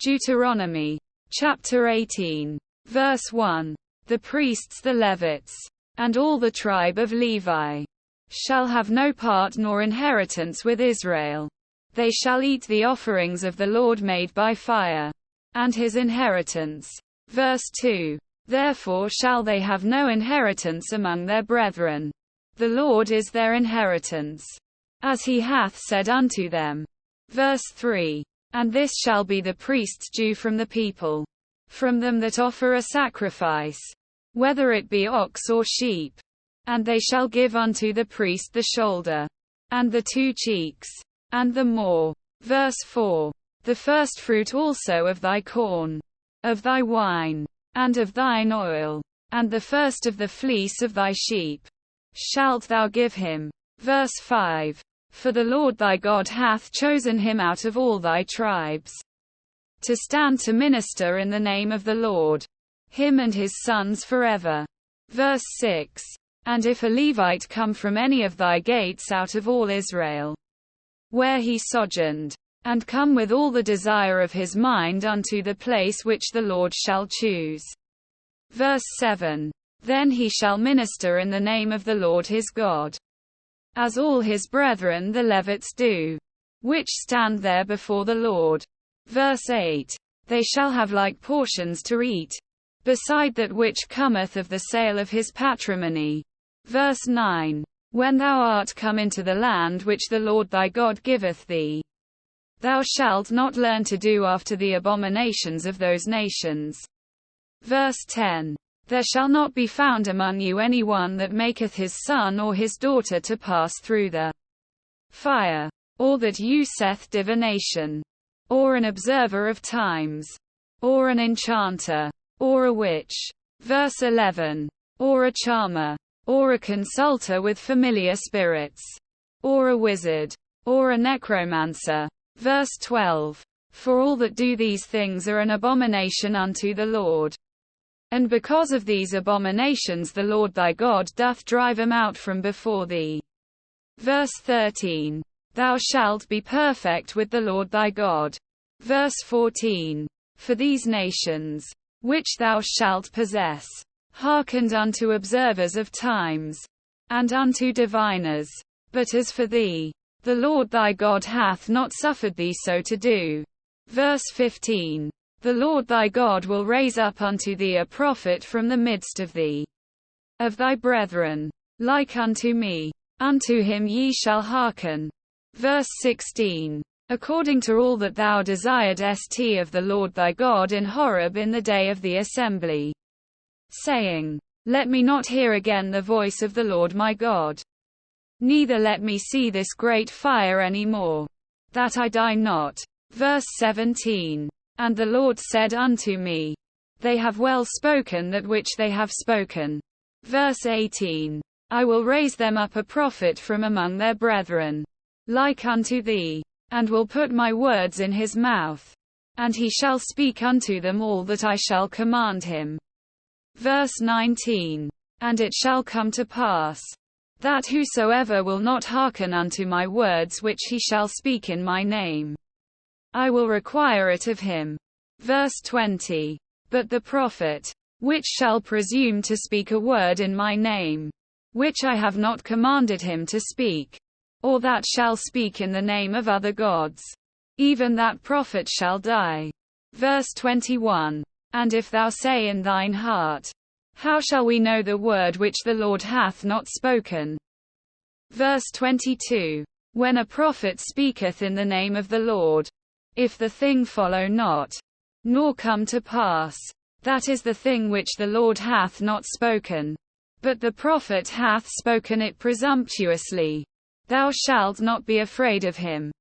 Deuteronomy, chapter 18, verse 1. The priests the Levites, and all the tribe of Levi, shall have no part nor inheritance with Israel. They shall eat the offerings of the Lord made by fire, and his inheritance. Verse 2. Therefore shall they have no inheritance among their brethren. The Lord is their inheritance, as he hath said unto them. Verse 3. And this shall be the priest's due from the people, from them that offer a sacrifice, whether it be ox or sheep. And they shall give unto the priest the shoulder, and the 2 cheeks, and the maw. Verse 4. The firstfruit also of thy corn, of thy wine, and of thine oil, and the first of the fleece of thy sheep, shalt thou give him. Verse 5. For the Lord thy God hath chosen him out of all thy tribes, to stand to minister in the name of the Lord, him and his sons forever. Verse 6. And if a Levite come from any of thy gates out of all Israel, where he sojourned, and come with all the desire of his mind unto the place which the Lord shall choose. Verse 7. Then he shall minister in the name of the Lord his God, as all his brethren the Levites do, which stand there before the Lord. Verse 8. They shall have like portions to eat, beside that which cometh of the sale of his patrimony. Verse 9. When thou art come into the land which the Lord thy God giveth thee, thou shalt not learn to do after the abominations of those nations. Verse 10. There shall not be found among you any one that maketh his son or his daughter to pass through the fire, or that useth divination, or an observer of times, or an enchanter, or a witch. Verse 11. Or a charmer, or a consulter with familiar spirits, or a wizard, or a necromancer. Verse 12. For all that do these things are an abomination unto the Lord. And because of these abominations the Lord thy God doth drive them out from before thee. Verse 13. Thou shalt be perfect with the Lord thy God. Verse 14. For these nations, which thou shalt possess, hearkened unto observers of times, and unto diviners. But as for thee, the Lord thy God hath not suffered thee so to do. Verse 15. The Lord thy God will raise up unto thee a prophet from the midst of thee, of thy brethren, like unto me. Unto him ye shall hearken. Verse 16. According to all that thou desiredst of the Lord thy God in Horeb in the day of the assembly, saying, Let me not hear again the voice of the Lord my God, neither let me see this great fire any more, that I die not. Verse 17. And the Lord said unto me, They have well spoken that which they have spoken. Verse 18. I will raise them up a prophet from among their brethren, like unto thee, and will put my words in his mouth, and he shall speak unto them all that I shall command him. Verse 19. And it shall come to pass, that whosoever will not hearken unto my words which he shall speak in my name, I will require it of him. Verse 20. But the prophet, which shall presume to speak a word in my name, which I have not commanded him to speak, or that shall speak in the name of other gods, even that prophet shall die. Verse 21. And if thou say in thine heart, How shall we know the word which the Lord hath not spoken? Verse 22. When a prophet speaketh in the name of the Lord, if the thing follow not, nor come to pass, that is the thing which the Lord hath not spoken, but the prophet hath spoken it presumptuously, thou shalt not be afraid of him.